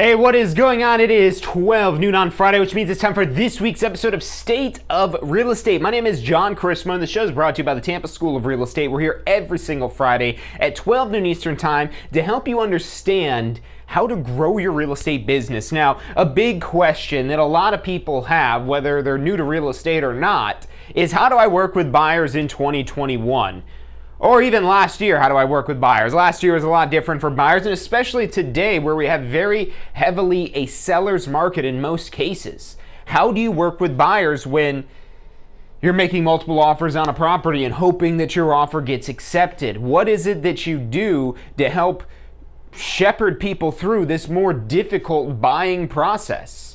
Hey, what is going on? It is 12 noon on Friday, which means it's time for this week's episode of State of Real Estate. My name is John Chrismo, and the show is brought to you by the Tampa School of Real Estate. We're here every single Friday at 12 noon Eastern Time to help you understand how to grow your real estate business. Now, a big question that a lot of people have, whether they're new to real estate or not, is how do I work with buyers in 2021? Or even last year, how do I work with buyers? Last year was a lot different for buyers, and especially today where we have very heavily a seller's market in most cases. How do you work with buyers when you're making multiple offers on a property and hoping that your offer gets accepted? What is it that you do to help shepherd people through this more difficult buying process?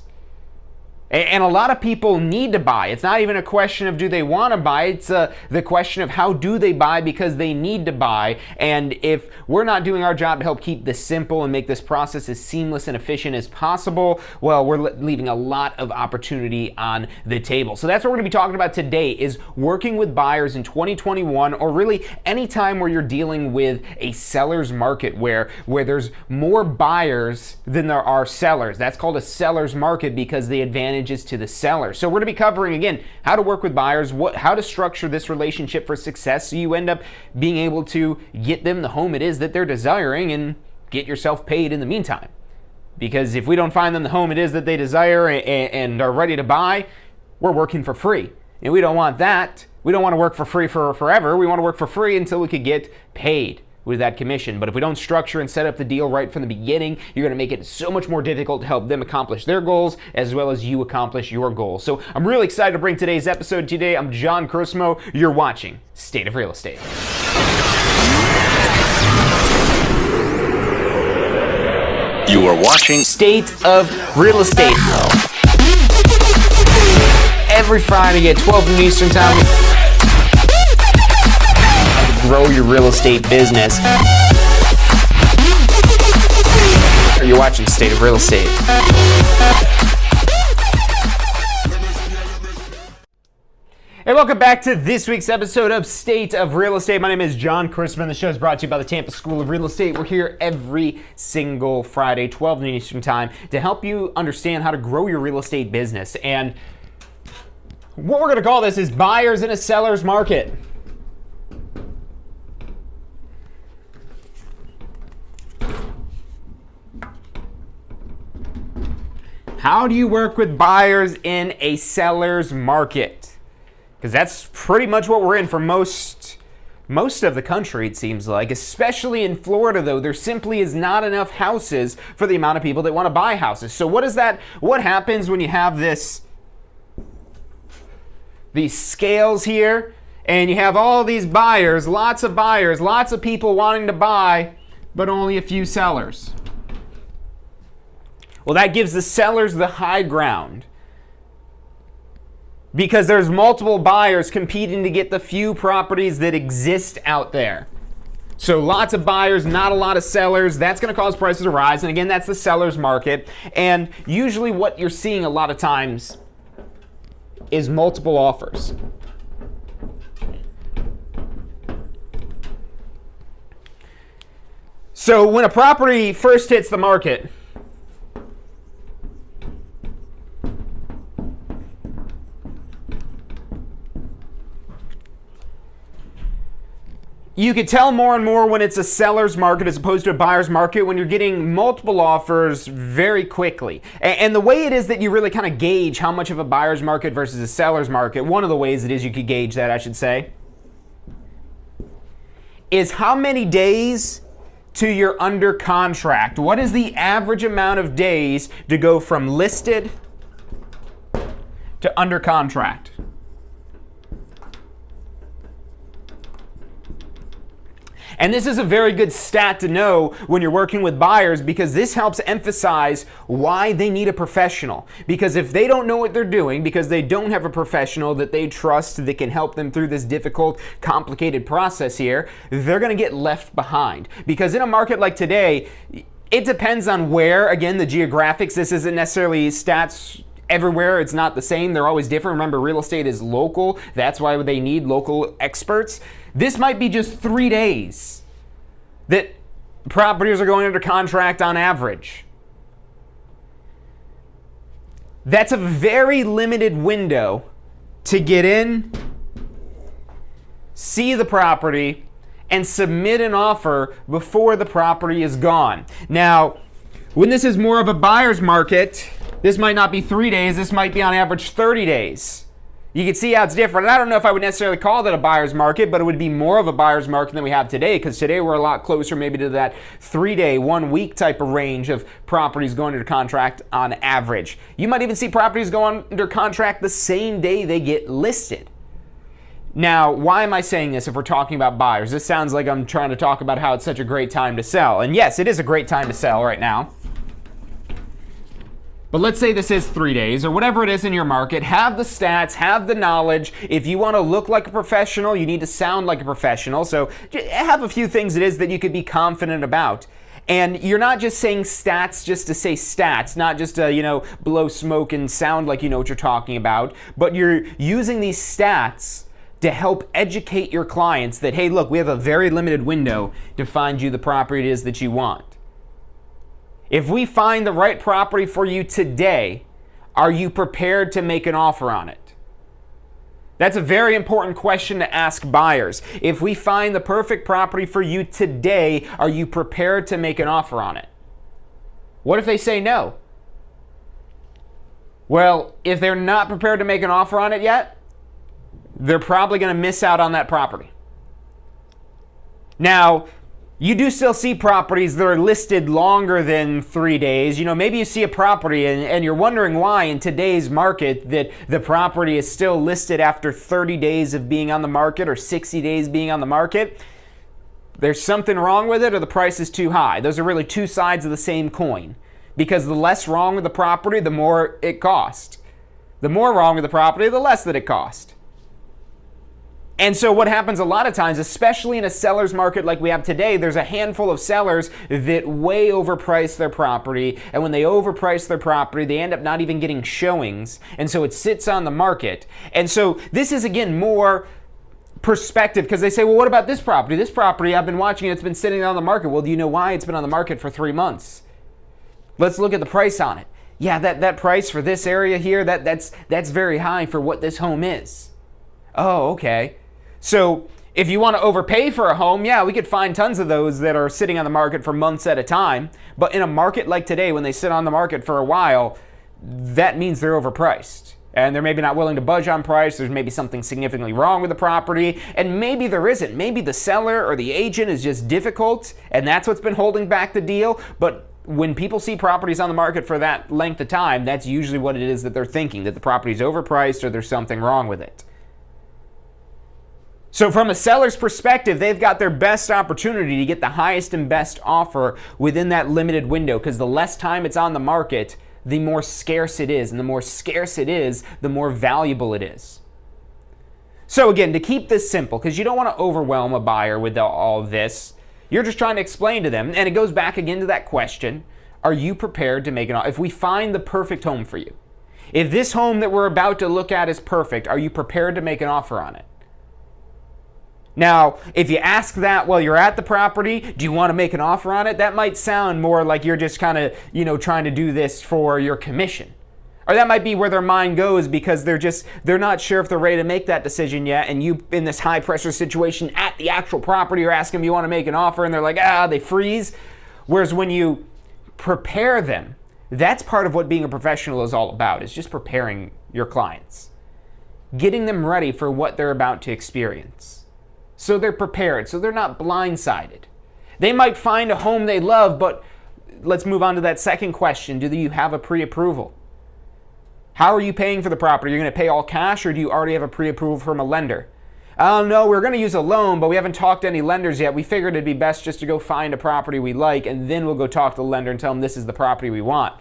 And a lot of people need to buy. It's not even a question of do they want to buy, it's the question of how do they buy because they need to buy. And if we're not doing our job to help keep this simple and make this process as seamless and efficient as possible, well, we're leaving a lot of opportunity on the table. So that's what we're going to be talking about today, is working with buyers in 2021, or really any time where you're dealing with a seller's market where there's more buyers than there are sellers. That's called a seller's market because the advantage is to the seller. So we're going to be covering, again, how to work with buyers, how to structure this relationship for success so you end up being able to get them the home it is that they're desiring and get yourself paid in the meantime. Because if we don't find them the home it is that they desire and are ready to buy, we're working for free. And we don't want that. We don't want to work for free for forever. We want to work for free until we could get paid with that commission. But if we don't structure and set up the deal right from the beginning, you're going to make it so much more difficult to help them accomplish their goals as well as you accomplish your goals. So I'm really excited to bring today's episode today. I'm John Chrismo. You're watching State of Real Estate. You are watching State of Real Estate. Every Friday at 12 noon Eastern Time. Grow your real estate business. You're watching State of Real Estate. Hey, welcome back to this week's episode of State of Real Estate. My name is John Chrisman. The show is brought to you by the Tampa School of Real Estate. We're here every single Friday, 12 noon Eastern Time, to help you understand how to grow your real estate business. And what we're going to call this is buyers in a seller's market. How do you work with buyers in a seller's market? Because that's pretty much what we're in for most of the country, it seems like. Especially in Florida, though, there simply is not enough houses for the amount of people that want to buy houses. So what happens when you have these scales here, and you have all these buyers, lots of people wanting to buy, but only a few sellers? Well, that gives the sellers the high ground because there's multiple buyers competing to get the few properties that exist out there. So lots of buyers, not a lot of sellers. That's going to cause prices to rise. And again, that's the seller's market. And usually what you're seeing a lot of times is multiple offers. So when a property first hits the market, you can tell more and more when it's a seller's market as opposed to a buyer's market when you're getting multiple offers very quickly. And the way it is that you really kind of gauge how much of a buyer's market versus a seller's market, one of the ways it is you could gauge that, I should say, is how many days to you're under contract. What is the average amount of days to go from listed to under contract? And this is a very good stat to know when you're working with buyers because this helps emphasize why they need a professional. Because if they don't know what they're doing, because they don't have a professional that they trust that can help them through this difficult, complicated process here, they're going to get left behind. Because in a market like today, it depends on where, again, the geographics, this isn't necessarily stats everywhere. It's not the same. They're always different. Remember, real estate is local. That's why they need local experts. This might be just 3 days that properties are going under contract on average. That's a very limited window to get in, see the property, and submit an offer before the property is gone. Now, when this is more of a buyer's market, this might not be 3 days, this might be on average 30 days. You can see how it's different. And I don't know if I would necessarily call that a buyer's market, but it would be more of a buyer's market than we have today, because today we're a lot closer maybe to that 3-day, 1 week type of range of properties going under contract on average. You might even see properties go under contract the same day they get listed. Now, why am I saying this if we're talking about buyers? This sounds like I'm trying to talk about how it's such a great time to sell. And yes, it is a great time to sell right now. But let's say this is 3 days or whatever it is in your market. Have the stats, have the knowledge. If you want to look like a professional, you need to sound like a professional. So have a few things it is that you could be confident about. And you're not just saying stats just to say stats, not just to, blow smoke and sound like you know what you're talking about, but you're using these stats to help educate your clients that, hey, look, we have a very limited window to find you the property it is that you want. If we find the right property for you today, are you prepared to make an offer on it? That's a very important question to ask buyers. If we find the perfect property for you today, are you prepared to make an offer on it? What if they say no? Well, if they're not prepared to make an offer on it yet, they're probably going to miss out on that property. Now, you do still see properties that are listed longer than 3 days. Maybe you see a property and you're wondering why in today's market that the property is still listed after 30 days of being on the market or 60 days being on the market. There's something wrong with it or the price is too high. Those are really two sides of the same coin, because the less wrong with the property, the more it costs. The more wrong with the property, the less that it costs. And so what happens a lot of times, especially in a seller's market like we have today, there's a handful of sellers that way overprice their property. And when they overprice their property, they end up not even getting showings. And so it sits on the market. And so this is, again, more perspective, because they say, well, what about this property? This property, I've been watching it, it's been sitting on the market. Well, do you know why it's been on the market for 3 months? Let's look at the price on it. Yeah, that price for this area here, that's very high for what this home is. Oh, okay. So if you want to overpay for a home, yeah, we could find tons of those that are sitting on the market for months at a time. But in a market like today, when they sit on the market for a while, that means they're overpriced. And they're maybe not willing to budge on price. There's maybe something significantly wrong with the property. And maybe there isn't. Maybe the seller or the agent is just difficult, and that's what's been holding back the deal. But when people see properties on the market for that length of time, that's usually what it is that they're thinking, that the property's overpriced or there's something wrong with it. So from a seller's perspective, they've got their best opportunity to get the highest and best offer within that limited window, because the less time it's on the market, the more scarce it is. And the more scarce it is, the more valuable it is. So again, to keep this simple, because you don't want to overwhelm a buyer with all of this, you're just trying to explain to them, and it goes back again to that question, are you prepared to make an offer? If we find the perfect home for you, if this home that we're about to look at is perfect, are you prepared to make an offer on it? Now, if you ask that while you're at the property, do you want to make an offer on it? That might sound more like you're just kind of, trying to do this for your commission. Or that might be where their mind goes, because they're not sure if they're ready to make that decision yet, and you, in this high pressure situation at the actual property, you're asking them, you want to make an offer, and they're like, they freeze. Whereas when you prepare them, that's part of what being a professional is all about, is just preparing your clients. Getting them ready for what they're about to experience. So they're prepared, so they're not blindsided. They might find a home they love, but let's move on to that second question. Do you have a pre-approval? How are you paying for the property? You're going to pay all cash, or do you already have a pre-approval from a lender? Oh, no, we're going to use a loan, but we haven't talked to any lenders yet. We figured it'd be best just to go find a property we like, and then we'll go talk to the lender and tell them this is the property we want.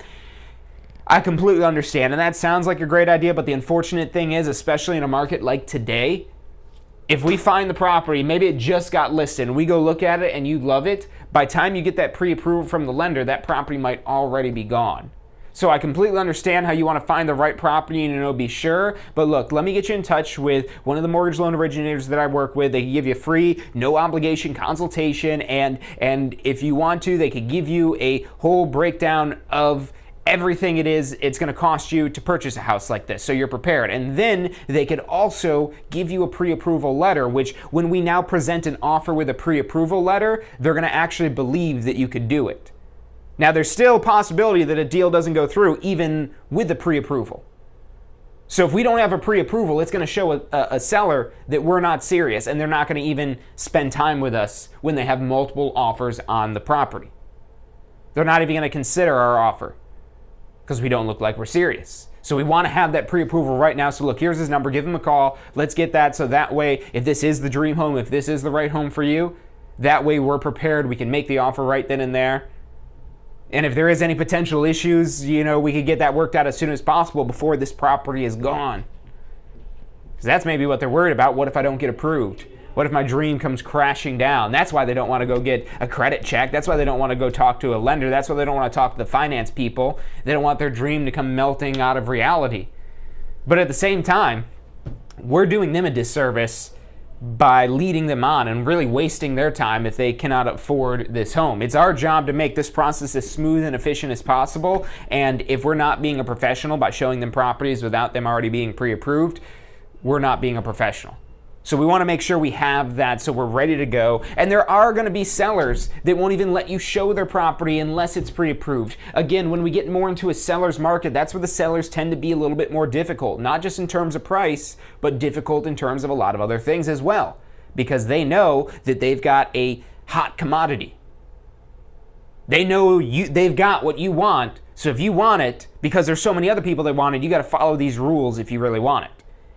I completely understand, and that sounds like a great idea, but the unfortunate thing is, especially in a market like today, if we find the property, maybe it just got listed, and we go look at it and you love it, by the time you get that pre-approval from the lender, that property might already be gone. So I completely understand how you want to find the right property and be sure, but look, let me get you in touch with one of the mortgage loan originators that I work with. They can give you a free, no obligation consultation, and if you want to, they could give you a whole breakdown of everything it's going to cost you to purchase a house like this, so you're prepared. And then they could also give you a pre-approval letter, which when we now present an offer with a pre-approval letter, they're going to actually believe that you could do it. Now, there's still a possibility that a deal doesn't go through even with the pre-approval. So if we don't have a pre-approval, it's going to show a seller that we're not serious, and they're not going to even spend time with us when they have multiple offers on the property. They're not even going to consider our offer because we don't look like we're serious. So we want to have that pre-approval right now. So look, here's his number. Give him a call. Let's get that, so that way, if this is the dream home, if this is the right home for you, that way we're prepared. We can make the offer right then and there. And if there is any potential issues, we could get that worked out as soon as possible before this property is gone. Because that's maybe what they're worried about. What if I don't get approved? What if my dream comes crashing down? That's why they don't want to go get a credit check. That's why they don't want to go talk to a lender. That's why they don't want to talk to the finance people. They don't want their dream to come melting out of reality. But at the same time, we're doing them a disservice by leading them on and really wasting their time if they cannot afford this home. It's our job to make this process as smooth and efficient as possible. And if we're not being a professional by showing them properties without them already being pre-approved, we're not being a professional. So we want to make sure we have that so we're ready to go. And there are going to be sellers that won't even let you show their property unless it's pre-approved. Again, when we get more into a seller's market, that's where the sellers tend to be a little bit more difficult, not just in terms of price, but difficult in terms of a lot of other things as well, because they know that they've got a hot commodity. They know they've got what you want. So if you want it, because there's so many other people that want it, you got to follow these rules if you really want it.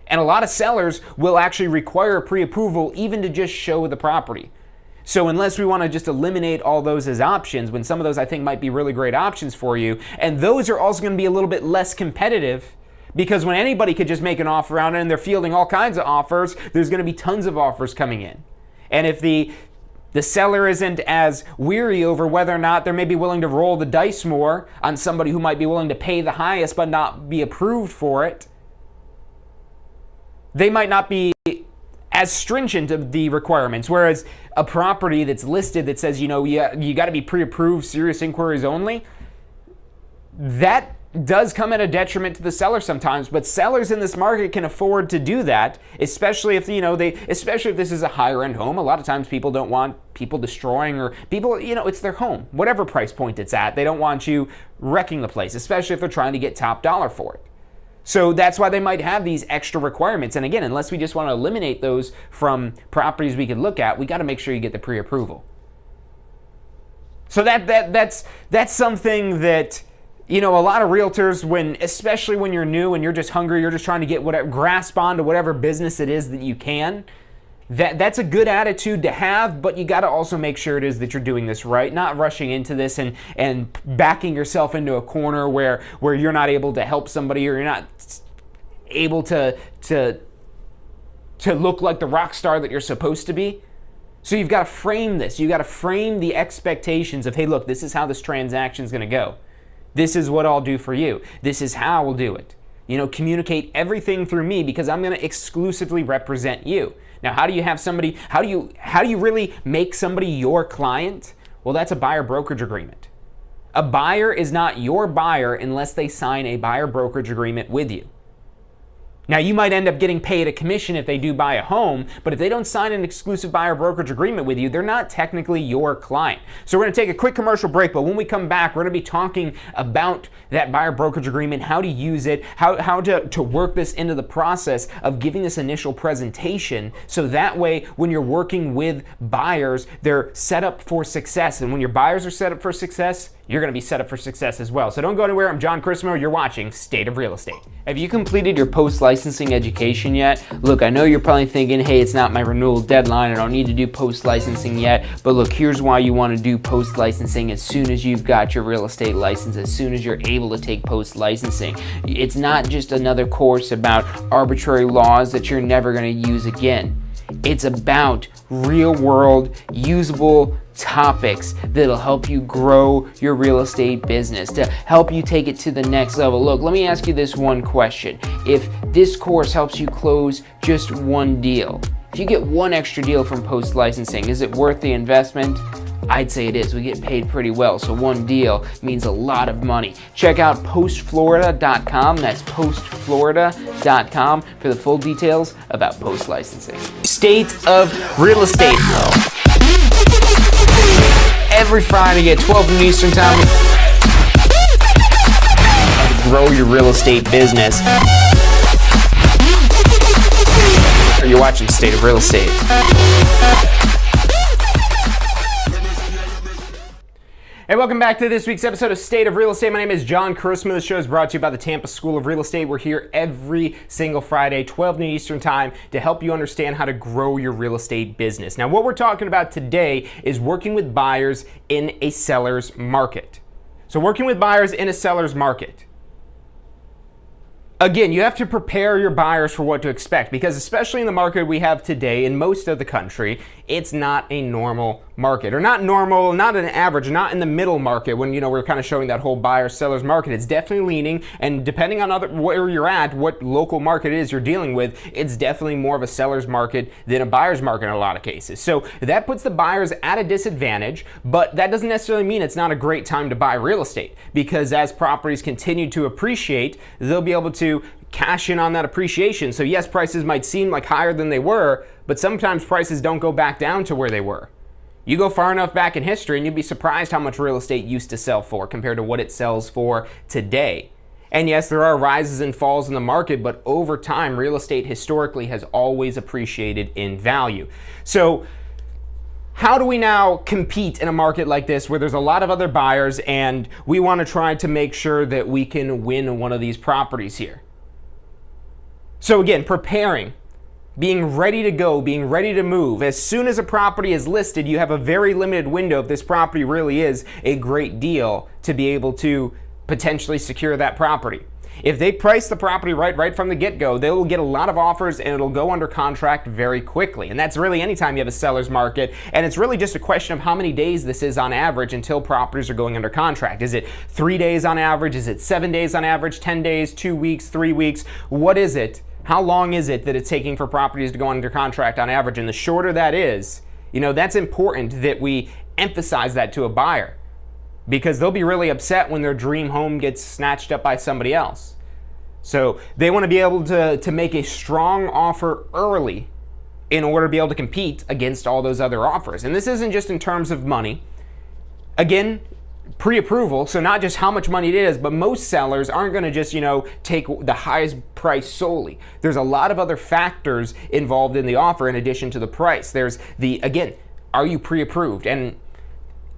And a lot of sellers will actually require pre-approval even to just show the property. So unless we want to just eliminate all those as options, when some of those I think might be really great options for you, and those are also going to be a little bit less competitive, because when anybody could just make an offer on it and they're fielding all kinds of offers, there's going to be tons of offers coming in. And if the seller isn't as weary over whether or not they're maybe willing to roll the dice more on somebody who might be willing to pay the highest but not be approved for it, they might not be as stringent of the requirements. Whereas a property that's listed that says, you got to be pre-approved, serious inquiries only, that does come at a detriment to the seller sometimes. But sellers in this market can afford to do that, especially if especially if this is a higher end home. A lot of times people don't want people destroying, or people, it's their home, whatever price point it's at. They don't want you wrecking the place, especially if they're trying to get top dollar for it. So that's why they might have these extra requirements. And again, unless we just want to eliminate those from properties we could look at, we got to make sure you get the pre-approval. So that's something that, a lot of realtors, especially when you're new and you're just hungry, you're just trying to get grasp onto whatever business it is that you can. That's a good attitude to have, but you got to also make sure it is that you're doing this right, not rushing into this and backing yourself into a corner where you're not able to help somebody, or you're not able to look like the rock star that you're supposed to be. So you've got to frame this. You got to frame the expectations of, hey, look, this is how this transaction is going to go. This is what I'll do for you. This is how I'll do it. Communicate everything through me, because I'm going to exclusively represent you. Now, how do you really make somebody your client? Well, that's a buyer brokerage agreement. A buyer is not your buyer unless they sign a buyer brokerage agreement with you. Now, you might end up getting paid a commission if they do buy a home, but if they don't sign an exclusive buyer brokerage agreement with you, they're not technically your client. So we're going to take a quick commercial break, but when we come back, we're going to be talking about that buyer brokerage agreement, how to use it, how to work this into the process of giving this initial presentation, so that way when you're working with buyers, they're set up for success. And when your buyers are set up for success, you're going to be set up for success as well. So don't go anywhere. I'm John Chrismo. You're watching State of Real Estate. Have you completed your post-licensing education yet? Look, I know you're probably thinking, hey, it's not my renewal deadline. I don't need to do post-licensing yet. But look, here's why you want to do post-licensing as soon as you've got your real estate license, as soon as you're able to take post-licensing. It's not just another course about arbitrary laws that you're never going to use again. It's about real-world, usable topics that'll help you grow your real estate business, to help you take it to the next level. Look, let me ask you this one question. If this course helps you close just one deal, if you get one extra deal from post-licensing, is it worth the investment? I'd say it is. We get paid pretty well, so one deal means a lot of money. Check out postflorida.com. That's postflorida.com for the full details about post licensing. State of real estate. Every Friday at 12 noon Eastern Time. Grow your real estate business. You're watching State of Real Estate. Hey, welcome back to this week's episode of State of Real Estate. My name is John Christmas. The show is brought to you by the Tampa School of Real Estate. We're here every single Friday, 12 noon Eastern Time, to help you understand how to grow your real estate business. Now, what we're talking about today is working with buyers in a seller's market. So working with buyers in a seller's market. Again, you have to prepare your buyers for what to expect, because especially in the market we have today in most of the country, it's not a normal market, or not normal, not an average, not in the middle market when, we're kind of showing that whole buyer-seller's market. It's definitely leaning, and depending on where you're at, what local market it is you're dealing with, it's definitely more of a seller's market than a buyer's market in a lot of cases. So that puts the buyers at a disadvantage, but that doesn't necessarily mean it's not a great time to buy real estate, because as properties continue to appreciate, they'll be able to cash in on that appreciation. So yes, prices might seem like higher than they were, but sometimes prices don't go back down to where they were. You go far enough back in history and you'd be surprised how much real estate used to sell for compared to what it sells for today. And yes, there are rises and falls in the market, but over time, real estate historically has always appreciated in value. So how do we now compete in a market like this where there's a lot of other buyers and we want to try to make sure that we can win one of these properties here? So again, preparing, being ready to go, being ready to move. As soon as a property is listed, you have a very limited window if this property really is a great deal to be able to potentially secure that property. If they price the property right from the get-go, they will get a lot of offers and it'll go under contract very quickly. And that's really anytime you have a seller's market. And it's really just a question of how many days this is on average until properties are going under contract. Is it 3 days on average? Is it 7 days on average? 10 days, 2 weeks, 3 weeks? What is it? How long is it that it's taking for properties to go under contract on average? And the shorter that is, that's important that we emphasize that to a buyer, because they'll be really upset when their dream home gets snatched up by somebody else. So they want to be able to make a strong offer early in order to be able to compete against all those other offers. And this isn't just in terms of money. Again, pre-approval, so not just how much money it is, but most sellers aren't going to just, take the highest price solely. There's a lot of other factors involved in the offer in addition to the price. There's again, are you pre-approved? And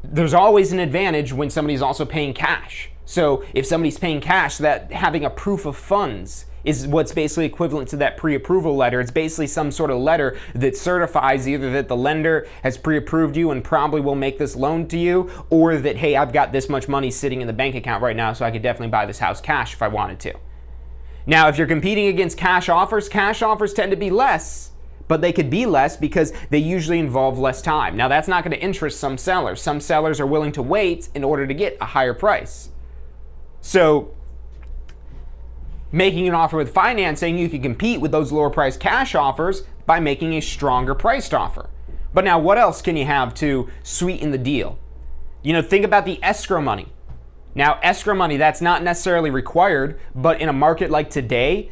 there's always an advantage when somebody's also paying cash. So if somebody's paying cash, that having a proof of funds is what's basically equivalent to that pre-approval letter. It's basically some sort of letter that certifies either that the lender has pre-approved you and probably will make this loan to you, or that, hey, I've got this much money sitting in the bank account right now, so I could definitely buy this house cash if I wanted to. Now, if you're competing against cash offers tend to be less, but they could be less because they usually involve less time. Now, that's not going to interest some sellers. Some sellers are willing to wait in order to get a higher price. So making an offer with financing, you can compete with those lower price cash offers by making a stronger priced offer. But now what else can you have to sweeten the deal? Think about the escrow money. Now, escrow money, that's not necessarily required, but in a market like today,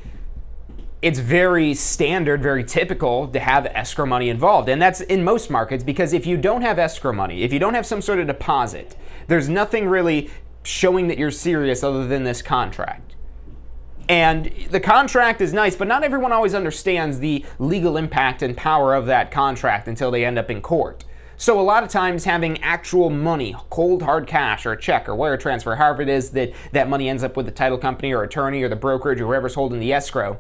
it's very standard, very typical to have escrow money involved. And that's in most markets, because if you don't have escrow money, if you don't have some sort of deposit, there's nothing really showing that you're serious other than this contract. And the contract is nice, but not everyone always understands the legal impact and power of that contract until they end up in court. So a lot of times having actual money, cold hard cash or a check or wire transfer, however it is that money ends up with the title company or attorney or the brokerage or whoever's holding the escrow,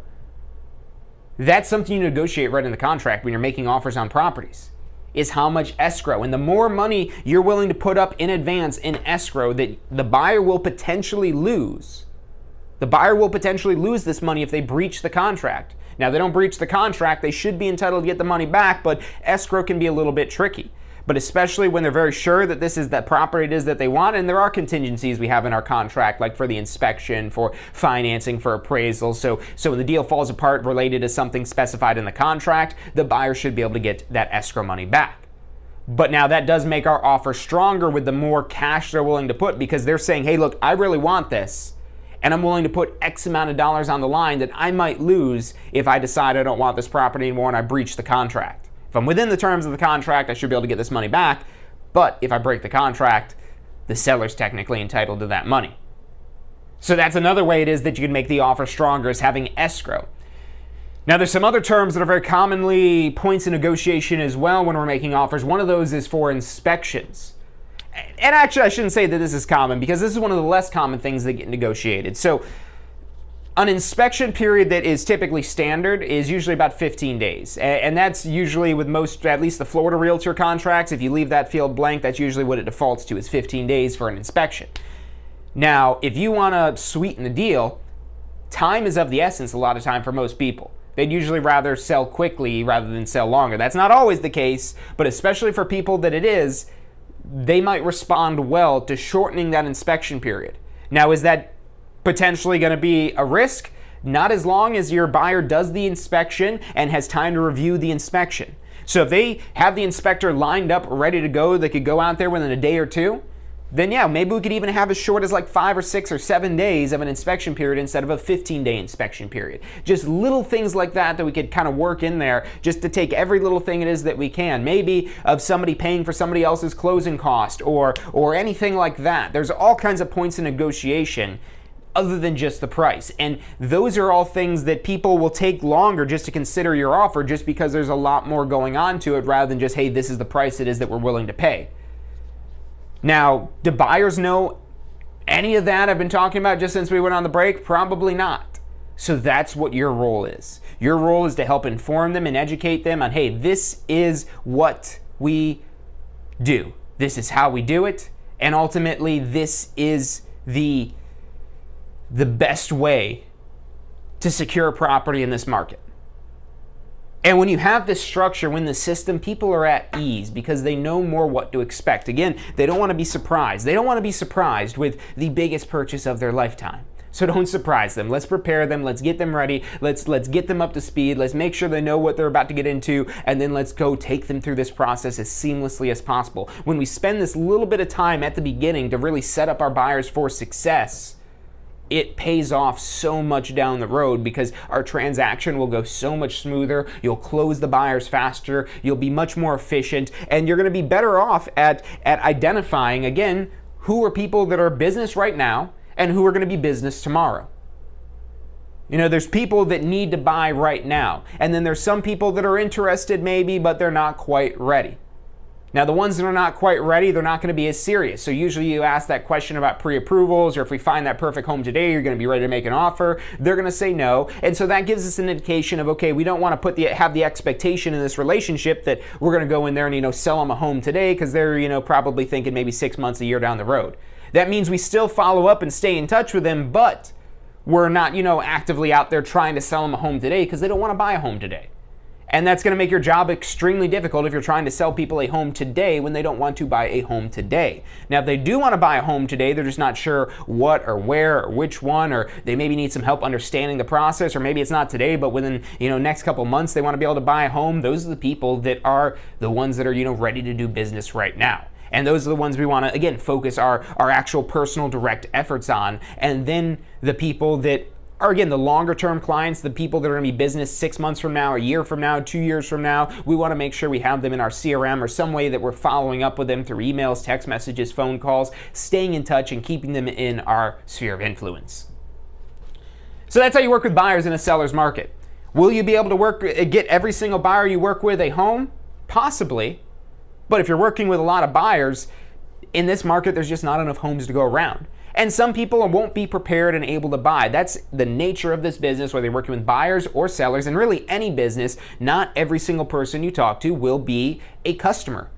that's something you negotiate right in the contract when you're making offers on properties, is how much escrow. And the more money you're willing to put up in advance in escrow that the buyer will potentially lose. The buyer will potentially lose this money if they breach the contract. Now, they don't breach the contract, they should be entitled to get the money back, but escrow can be a little bit tricky. But especially when they're very sure that this is the property it is that they want, and there are contingencies we have in our contract, like for the inspection, for financing, for appraisal. So when the deal falls apart related to something specified in the contract, the buyer should be able to get that escrow money back. But now that does make our offer stronger with the more cash they're willing to put, because they're saying, hey, look, I really want this, and I'm willing to put X amount of dollars on the line that I might lose if I decide I don't want this property anymore and I breach the contract. If I'm within the terms of the contract, I should be able to get this money back. But if I break the contract, the seller's technically entitled to that money. So that's another way it is that you can make the offer stronger, is having escrow. Now, there's some other terms that are very commonly points of negotiation as well when we're making offers. One of those is for inspections. And actually, I shouldn't say that this is common, because this is one of the less common things that get negotiated. So an inspection period that is typically standard is usually about 15 days. And that's usually with most, at least the Florida realtor contracts, if you leave that field blank, that's usually what it defaults to, is 15 days for an inspection. Now, if you want to sweeten the deal, time is of the essence a lot of time for most people. They'd usually rather sell quickly rather than sell longer. That's not always the case, but especially for people that it is, they might respond well to shortening that inspection period. Now, is that potentially going to be a risk? Not as long as your buyer does the inspection and has time to review the inspection. So if they have the inspector lined up, ready to go, they could go out there within a day or two, then yeah, maybe we could even have as short as like 5 or 6 or 7 days of an inspection period instead of a 15-day inspection period. Just little things like that we could kind of work in there, just to take every little thing it is that we can. Maybe of somebody paying for somebody else's closing cost or anything like that. There's all kinds of points of negotiation other than just the price. And those are all things that people will take longer just to consider your offer, just because there's a lot more going on to it rather than just, hey, this is the price it is that we're willing to pay. Now, do buyers know any of that I've been talking about just since we went on the break? Probably not. So that's what your role is. Your role is to help inform them and educate them on, hey, this is what we do. This is how we do it. And ultimately, this is the best way to secure property in this market. And when you have this structure, when the system, people are at ease because they know more what to expect. Again, they don't want to be surprised. They don't want to be surprised with the biggest purchase of their lifetime. So don't surprise them. Let's prepare them. Let's get them ready. Let's get them up to speed. Let's make sure they know what they're about to get into. And then let's go take them through this process as seamlessly as possible. When we spend this little bit of time at the beginning to really set up our buyers for success, it pays off so much down the road, because our transaction will go so much smoother. You'll close the buyers faster. You'll be much more efficient, and you're going to be better off at identifying, again, who are people that are business right now and who are going to be business tomorrow. You know, there's people that need to buy right now, and then there's some people that are interested maybe, but they're not quite ready. Now, the ones that are not quite ready, they're not going to be as serious. So usually you ask that question about pre-approvals, or if we find that perfect home today, you're going to be ready to make an offer. They're going to say no. And so that gives us an indication of, okay, we don't want to have the expectation in this relationship that we're going to go in there and, sell them a home today, because they're, probably thinking maybe 6 months, a year down the road. That means we still follow up and stay in touch with them, but we're not, actively out there trying to sell them a home today, because they don't want to buy a home today. And that's going to make your job extremely difficult if you're trying to sell people a home today when they don't want to buy a home today. Now, if they do want to buy a home today, they're just not sure what or where or which one, or they maybe need some help understanding the process, or maybe it's not today, but within, next couple months they want to be able to buy a home. Those are the people that are the ones that are, ready to do business right now. And those are the ones we want to, again, focus our actual personal direct efforts on. And then the people that are, again, the longer term clients, the people that are going to be business 6 months from now, a year from now, 2 years from now, we want to make sure we have them in our CRM or some way that we're following up with them through emails, text messages, phone calls, staying in touch and keeping them in our sphere of influence. So that's how you work with buyers in a seller's market. Will you be able to get every single buyer you work with a home? Possibly. But if you're working with a lot of buyers, in this market, there's just not enough homes to go around. And some people won't be prepared and able to buy. That's the nature of this business, whether you're working with buyers or sellers, and really any business. Not every single person you talk to will be a customer,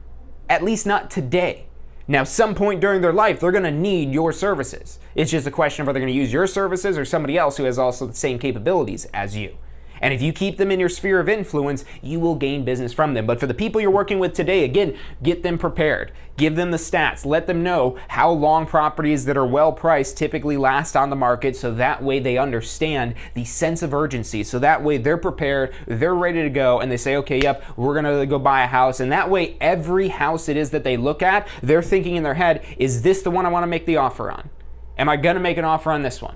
at least not today. Now, some point during their life, they're going to need your services. It's just a question of whether they're going to use your services or somebody else who has also the same capabilities as you. And if you keep them in your sphere of influence, you will gain business from them. But for the people you're working with today, again, get them prepared. Give them the stats. Let them know how long properties that are well priced typically last on the market, so that way they understand the sense of urgency. So that way they're prepared, they're ready to go, and they say, okay, yep, we're gonna go buy a house. And that way every house it is that they look at, they're thinking in their head, is this the one I wanna make the offer on? Am I gonna make an offer on this one?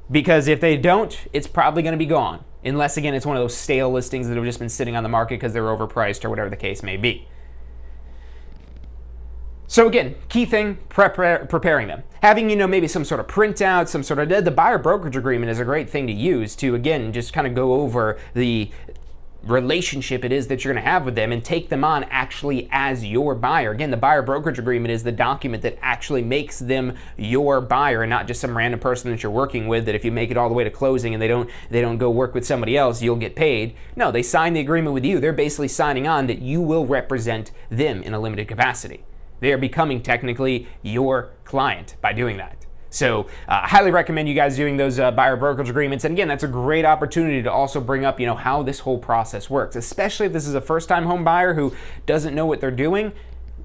Because if they don't, it's probably going to be gone. Unless, again, it's one of those stale listings that have just been sitting on the market because they're overpriced or whatever the case may be. So again, key thing, preparing them. Having, maybe some sort of printout, some sort of, the buyer brokerage agreement is a great thing to use to, again, just kind of go over the relationship it is that you're going to have with them and take them on actually as your buyer. Again, the buyer brokerage agreement is the document that actually makes them your buyer and not just some random person that you're working with that if you make it all the way to closing and they don't go work with somebody else, you'll get paid. No, they sign the agreement with you. They're basically signing on that you will represent them in a limited capacity. They are becoming technically your client by doing that. So I highly recommend you guys doing those buyer brokerage agreements. And again, that's a great opportunity to also bring up, how this whole process works, especially if this is a first-time home buyer who doesn't know what they're doing.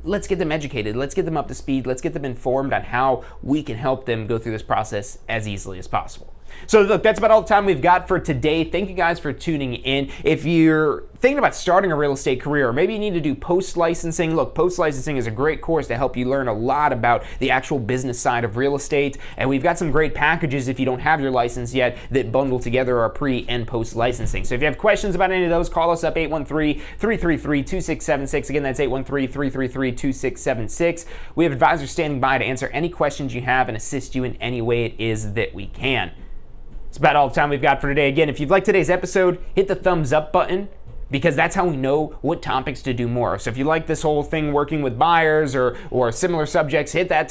Let's get them educated. Let's get them up to speed. Let's get them informed on how we can help them go through this process as easily as possible. So look, that's about all the time we've got for today. Thank you guys for tuning in. If you're thinking about starting a real estate career, or maybe you need to do post-licensing, look, post-licensing is a great course to help you learn a lot about the actual business side of real estate. And we've got some great packages if you don't have your license yet that bundle together our pre and post-licensing. So if you have questions about any of those, call us up 813-333-2676. Again, that's 813-333-2676. We have advisors standing by to answer any questions you have and assist you in any way it is that we can. It's about all the time we've got for today. Again, if you've liked today's episode, hit the thumbs up button, because that's how we know what topics to do more. So if you like this whole thing working with buyers or similar subjects, hit that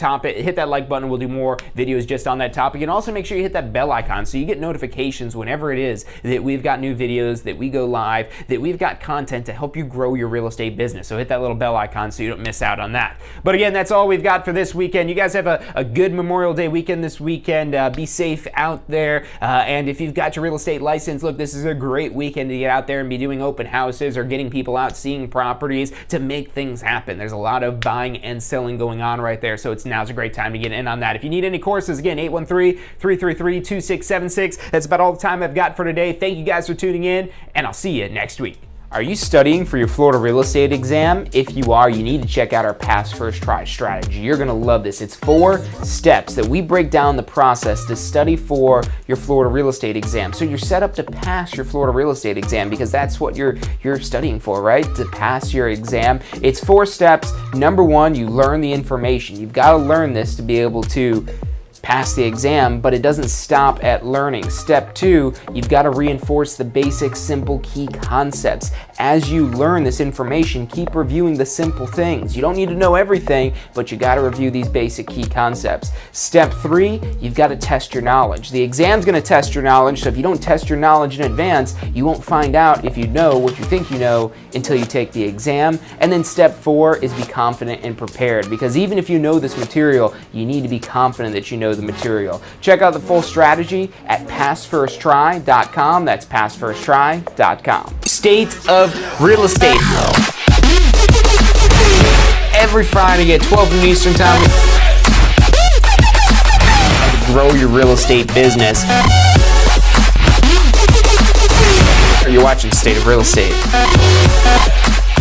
like button. We'll do more videos just on that topic. And also make sure you hit that bell icon so you get notifications whenever it is that we've got new videos, that we go live, that we've got content to help you grow your real estate business. So hit that little bell icon so you don't miss out on that. But again, that's all we've got for this weekend. You guys have a good Memorial Day weekend this weekend. Be safe out there. And if you've got your real estate license, look, this is a great weekend to get out there and be doing open houses or getting people out seeing properties to make things happen. There's a lot of buying and selling going on right there, so now's a great time to get in on that. If you need any courses, again, 813-333-2676. That's about all the time I've got for today. Thank you guys for tuning in, and I'll see you next week. Are you studying for your Florida real estate exam? If you are, you need to check out our Pass First Try strategy. You're gonna love this. It's 4 steps that we break down the process to study for your Florida real estate exam. So you're set up to pass your Florida real estate exam because that's what you're studying for, right? To pass your exam. It's 4 steps. Number 1, you learn the information. You've gotta learn this to be able to pass the exam, but it doesn't stop at learning. Step 2, you've got to reinforce the basic, simple, key concepts. As you learn this information, keep reviewing the simple things. You don't need to know everything, but you got to review these basic key concepts. Step 3, you've got to test your knowledge. The exam's going to test your knowledge, so if you don't test your knowledge in advance, you won't find out if you know what you think you know until you take the exam. And then step 4 is be confident and prepared, because even if you know this material, you need to be confident that you know the material. Check out the full strategy at passfirsttry.com. That's passfirsttry.com. State of real estate. Every Friday at 12 noon Eastern Time. Grow your real estate business. You're watching State of Real Estate.